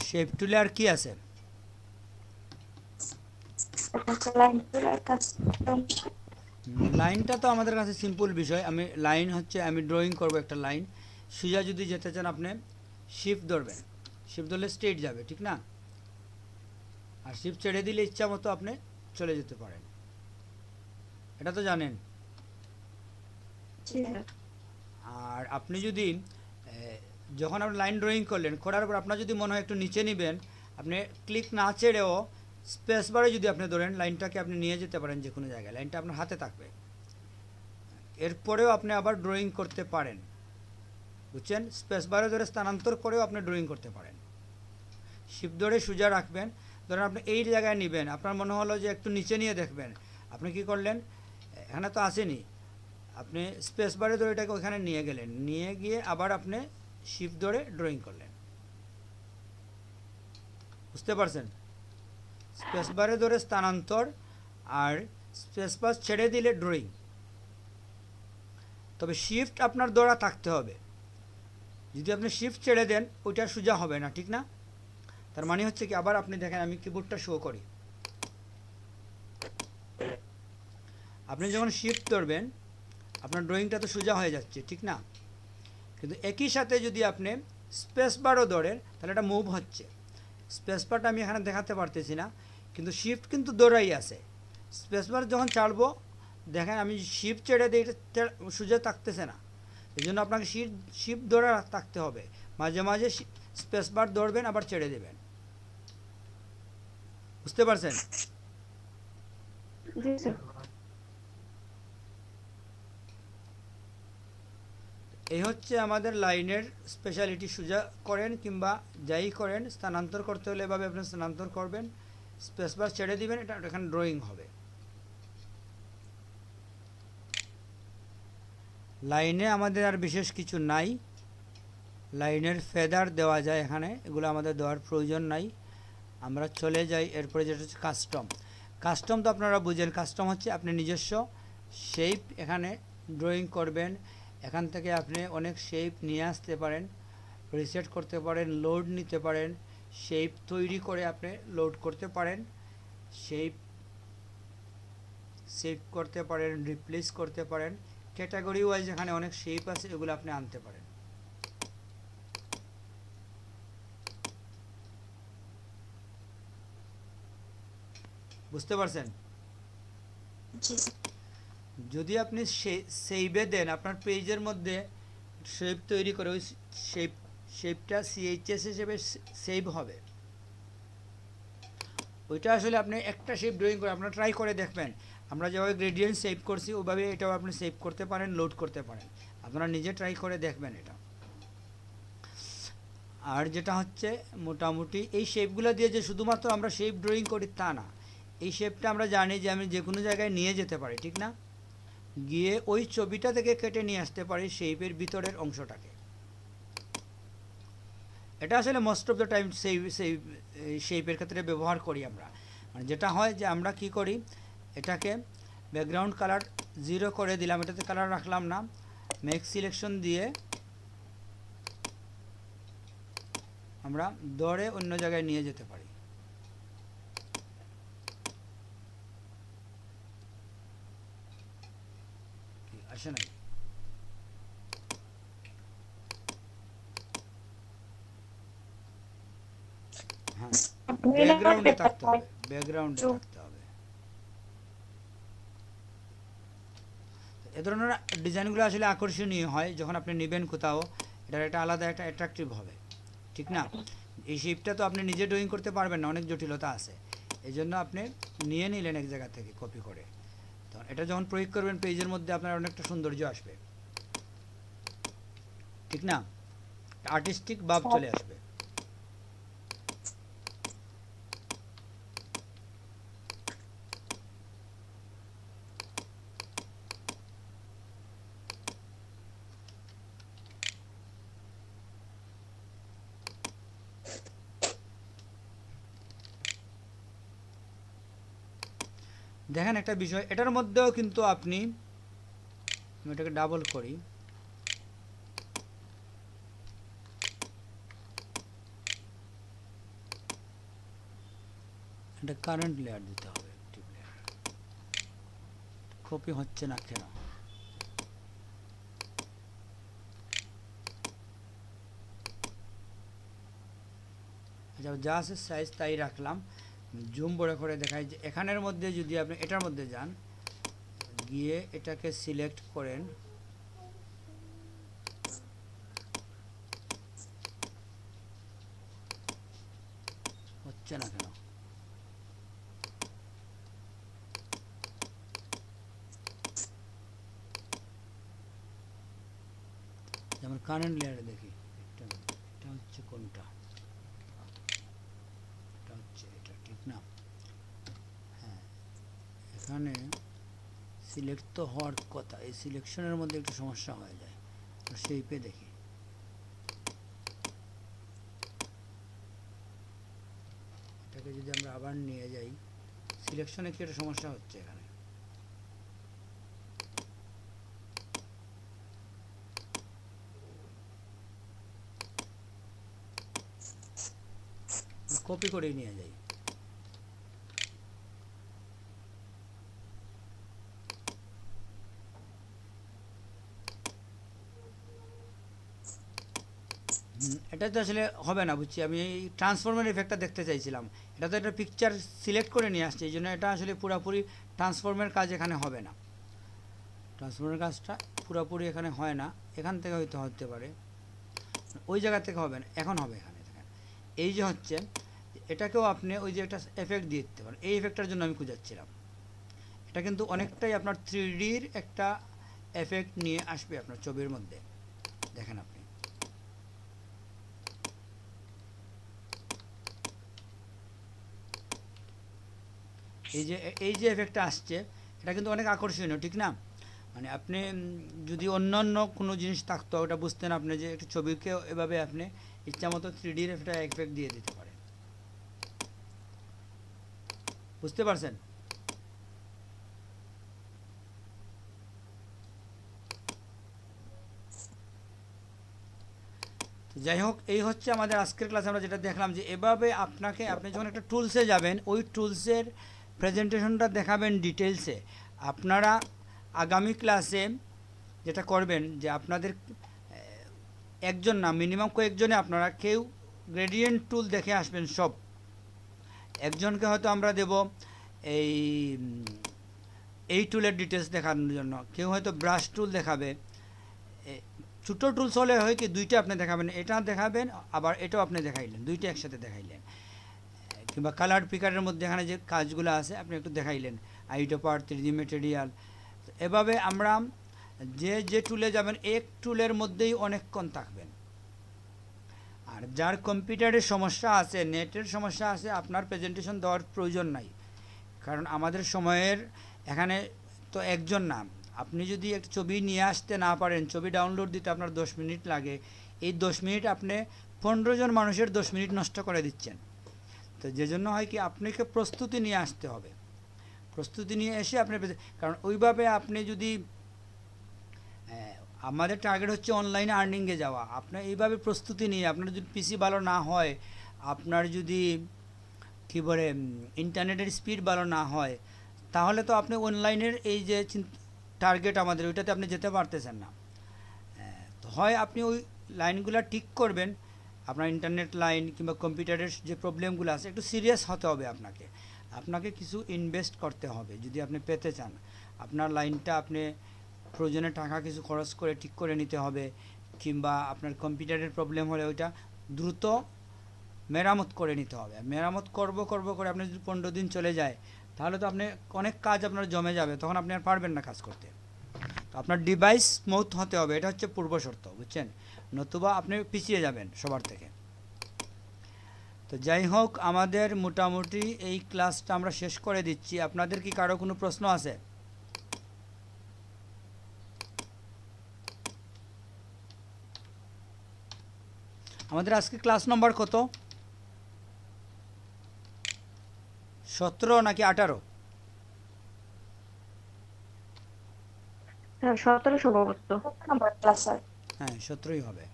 Shape টুলে আর কি আছে? লাইনটা তো আমাদের কাছে সিম্পল বিষয়। লাইন হচ্ছে আমি ড্রয়িং করব একটা লাইন। সোজা যদি যেতে চান আপনি শিফট ধরবেন, শিফট ধরলে স্ট্রেট যাবে, ঠিক না? আর শিফট ছেড়ে দিলে ইচ্ছা মতো আপনি চলে যেতে পারেন, এটা তো জানেন। আর আপনি যদি যখন আপনি লাইন ড্রয়িং করলেন, করার পর আপনার যদি মনে হয় একটু নিচে নেবেন, আপনি ক্লিক না ছেড়েও স্পেস বারে যদি আপনি ধরেন লাইনটাকে আপনি নিয়ে যেতে পারেন যে কোনো জায়গায়, লাইনটা আপনার হাতে থাকবে। এরপরেও আপনি আবার ড্রয়িং করতে পারেন, বুঝছেন? স্পেস বারে ধরে স্থানান্তর করেও আপনি ড্রয়িং করতে পারেন। শিফট ধরে সোজা রাখবেন, ধরেন আপনি এই জায়গায় নেবেন, আপনার মনে হলো যে একটু নিচে নিয়ে দেখবেন, আপনি কি করলেন, এখানে তো আসেনি, আপনি স্পেস বারে ধরে এটাকে ওখানে নিয়ে গেলেন, নিয়ে গিয়ে আবার আপনি শিফট ধরে ড্রয়িং করলেন। বুঝতে পারছেন? স্পেস বারে ধরে স্থানান্তর, আর স্পেস বার ছেড়ে দিলে ড্রয়িং। তবে শিফট আপনার ধরা থাকতে হবে। যদি আপনি শিফট ছেড়ে দেন ওইটা সোজা হবে না, ঠিক না? তার মানে হচ্ছে কি, আবার আপনি দেখেন আমি কিবোর্ডটা শো করি, আপনি যখন শিফট ধরবেন আপনার ড্রয়িংটা তো সোজা হয়ে যাচ্ছে, ঠিক না? কিন্তু একই সাথে যদি আপনি স্পেস বারও ধরেন তাহলে এটা মুভ হচ্ছে। স্পেস বারটা আমি এখানে দেখাতে পারতেছি না, কিন্তু শিফট কিন্তু দৌড়াই আছে। স্পেস বার যখন ছাড়বো, দেখেন আমি শিফট ছেড়ে দিই, এটা সোজা থাকতেছে না। এই জন্য আপনাকে শিফট ধরে থাকতে হবে, মাঝে মাঝে স্পেস বার ধরবেন আবার ছেড়ে দেবেন। বুঝতে পারছেন? এই হচ্ছে আমাদের লাইনের স্পেশালিটি। সোজা করেন কিংবা যাই করেন, স্থানান্তর করতে হলে এভাবে আপনি স্থানান্তর করবেন, স্পেস বার ছেড়ে দিবেন, এটা এখানে ড্রয়িং হবে। লাইনে আমাদের আর বিশেষ কিছু নাই। লাইনের ফেদার দেওয়া যায় এখানে, এগুলো আমাদের দেওয়ার প্রয়োজন নাই। আমরা চলে যাই এরপরে, যেটা হচ্ছে কাস্টম। কাস্টম তো আপনারা বুঝেন, কাস্টম হচ্ছে আপনি নিজস্ব শেপ এখানে ড্রয়িং করবেন। এখান থেকে আপনি অনেক শেপ নিয়ে আসতে পারেন, রিসেট করতে পারেন, লোড নিতে পারেন, শেপ তৈরি করে আপনি লোড করতে পারেন, শেপ সেভ করতে পারেন, রিপ্লেস করতে পারেন। ক্যাটাগরি ওয়াইজ এখানে অনেক শেপ আছে, এগুলো আপনি আনতে পারেন। বুঝতে পারছেন? যদি আপনি সেভে দেন, আপনার পেজের মধ্যে শেপ তৈরি করে ওই শেপটা সিএইচএস হিসেবে সেভ হবে। ওইটা আসলে আপনি একটা শেপ ড্রয়িং করে আপনারা ট্রাই করে দেখবেন। আমরা যেভাবে গ্রেডিয়েন্ট সেভ করছি ওইভাবে এটাও আপনি সেভ করতে পারেন, লোড করতে পারেন। আপনারা নিজে ট্রাই করে দেখবেন এটা। আর যেটা হচ্ছে, মোটামুটি এই শেপগুলো দিয়ে যে শুধুমাত্র আমরা শেপ ড্রয়িং করি তা না, এই শেপটা আমরা জানি যে আমি যে কোনো জায়গায় নিয়ে যেতে পারি, ঠিক না? গিয়ে ওই ছবিটা থেকে কেটে নিয়ে আসতে পারি শেপের ভিতরের অংশটাকে। এটা আসলে মোস্ট অফ দ্য টাইম সেই শেপের ক্ষেত্রে ব্যবহার করি আমরা। মানে যেটা হয় যে আমরা কি করি, এটাকে ব্যাকগ্রাউন্ড কালার 0 করে দিলাম, এটাতে কালার রাখলাম না, মেক সিলেকশন দিয়ে আমরা ধরে অন্য জায়গায় নিয়ে যেতে পারি। আসে নাই? হ্যাঁ, ব্যাকগ্রাউন্ডে থাকতে হবে, ব্যাকগ্রাউন্ডে থাকতে হবে। এ ধরনের ডিজাইনগুলো আসলে আকর্ষণীয় হয় যখন আপনি নেবেন কোথাও, এটার একটা আলাদা একটা অ্যাট্রাকটিভ হবে, ঠিক না? এই শেপটা তো আপনি নিজে ড্রয়িং করতে পারবেন না, অনেক জটিলতা আছে। এই জন্য আপনি নিয়ে নিলেন এক জায়গা থেকে কপি করে, তখন এটা যখন প্রয়োগ করবেন পেজের মধ্যে আপনার অনেকটা সৌন্দর্য আসবে, ঠিক না? আর্টিস্টিক ভাব চলে আসবে। দেখেন একটা বিষয়, এটার মধ্যেও কিন্তু আপনি, আমি এটাকে ডাবল করি, এটা কারেন্ট লেয়ার দিতে হবে, অ্যাক্টিভ লেয়ার। কপি হচ্ছে না কেন? আচ্ছা, যা আছে সাইজ তাই রাখলাম। জুম বড় করে দেখাই যে এখানের মধ্যে যদি আপনি এটার মধ্যে যান, গিয়ে এটাকে সিলেক্ট করেন, হচ্ছে না কেন? যেমন কারেন্ট লেয়ারে দেখি, এটা হচ্ছে কোনটা? এটা হচ্ছে এটা, ঠিক না? হ্যাঁ, এখানে সিলেক্ট তো হওয়ার কথা, এই সিলেকশনের মধ্যে একটু সমস্যা হয়ে যায়। শেপে দেখি, এটাকে যদি আমরা আবার নিয়ে যাই, সিলেকশনে কি একটা সমস্যা হচ্ছে এখানে। কপি করে নিয়ে যাই, এটা তো আসলে হবে না, বুঝছি। আমি এই ট্রান্সফর্মের ইফেক্টটা দেখতে চাইছিলাম। এটা তো একটা পিকচার সিলেক্ট করে নিয়ে আসছে, এই জন্য এটা আসলে পুরোপুরি ট্রান্সফর্মের কাজ এখানে হবে না। ট্রান্সফর্মের কাজটা পুরোপুরি এখানে হয় না, এখান থেকে হয়তো হতে পারে, ওই জায়গা থেকে হবে না, এখন হবে এখানে। এই যে হচ্ছে, এটাকেও আপনি ওই যে একটা এফেক্ট দিয়ে দিতে পারেন, এই এফেক্টটার জন্য আমি খুঁজাচ্ছিলাম। এটা কিন্তু অনেকটাই আপনার 3Dর একটা এফেক্ট নিয়ে আসবে আপনার ছবির মধ্যে, দেখেন আপনি। এই যে এফেক্টটা আসছে, এটা কিন্তু অনেক আকর্ষণীয়, ঠিক না? মানে আপনি যদি অন্য কোনো জিনিস থাকতো, ওটা বুঝতেন আপনি যে একটা ছবিকে এভাবে আপনি ইচ্ছা মতো 3Dর একটা এফেক্ট দিয়ে দিতে পারেন। বুঝতে পারছেন? যাই হোক, এই হচ্ছে আমাদের আজকের ক্লাসে আমরা যেটা দেখলাম, যে এভাবে আপনি যখন একটা টুলসে যাবেন, ওই টুলসের প্রেজেন্টেশনটা দেখাবেন ডিটেলসে। আপনারা আগামী ক্লাসে যেটা করবেন, যে আপনাদের একজন না, মিনিমাম কয়েকজনে আপনারা কেউ গ্রেডিয়েন্ট টুল দেখে আসবেন সব। একজনকে হয়তো আমরা দেব এই টুলের ডিটেলস দেখানোর জন্য, কেউ হয়তো ব্রাশ টুল দেখাবে। ছোটো টুলস হলে হয় কি, দুইটা আপনি দেখাবেন, এটা দেখাবেন আবার এটাও আপনি দেখাইলেন, দুইটা একসাথে দেখাইলেন। কিংবা কালার পিকারের মধ্যে এখানে যে কাজগুলো আছে আপনি একটু দেখাইলেন, আইটোপার, 3D ম্যাটেরিয়াল। এভাবে আমরা যে টুলে যাবেন, এক টুলের মধ্যেই অনেকক্ষণ থাকবেন। আর যার কম্পিউটারের সমস্যা আছে, নেটের সমস্যা আছে, আপনার প্রেজেন্টেশন দেওয়ার প্রয়োজন নাই, কারণ আমাদের সময়ের এখানে তো একজন না। আপনি যদি একটা ছবি নিয়ে আসতে না পারেন, ছবি ডাউনলোড দিতে আপনার 10 মিনিট লাগে, এই 10 মিনিট আপনি 15 জন মানুষের 10 মিনিট নষ্ট করে দিচ্ছেন। তো যে জন্য হয় কি, আপনাকে প্রস্তুতি নিয়ে আসতে হবে, প্রস্তুতি নিয়ে এসে আপনি, কারণ ওইভাবে আপনি যদি, আমাদের টার্গেট হচ্ছে অনলাইনে আর্নিংয়ে যাওয়া, আপনার এইভাবে প্রস্তুতি নিয়ে, আপনার যদি পিসি ভালো না হয়, আপনার যদি কী বলে ইন্টারনেটের স্পিড ভালো না হয়, তাহলে তো আপনি অনলাইনের এই যে টার্গেট আমাদের, ওইটাতে আপনি যেতে পারতেছেন না। তো হয় আপনি ওই লাইনগুলো ঠিক করবেন, আপনার ইন্টারনেট লাইন কিংবা কম্পিউটারের যে প্রবলেমগুলো আছে, একটু সিরিয়াস হতে হবে আপনাকে কিছু ইনভেস্ট করতে হবে যদি আপনি পেতে চান। আপনার লাইনটা আপনি প্রয়োজনে টাকা কিছু খরচ করে ঠিক করে নিতে হবে, কিংবা আপনার কম্পিউটারের প্রবলেম হলে ওইটা দ্রুত মেরামত করে নিতে হবে। মেরামত করব করে আপনার যদি 15 দিন চলে যায়, তাহলে তো আপনি অনেক কাজ আপনার জমে যাবে, তখন আপনি আর পারবেন না কাজ করতে। তো আপনার ডিভাইস স্মুথ হতে হবে, এটা হচ্ছে পূর্ব শর্ত, বুঝছেন? নতুবা আপনি পিছিয়ে যাবেন সবার থেকে। তো যাই হোক, আমাদের মোটামুটি এই ক্লাসটা আমরা শেষ করে দিচ্ছি। আপনাদের কি কারো কোনো প্রশ্ন আছে? আমাদের আজকে ক্লাস নম্বর কত? 17 নাকি 18? 17 সম্ভবত। Number class sir. হ্যাঁ, 17ই হবে।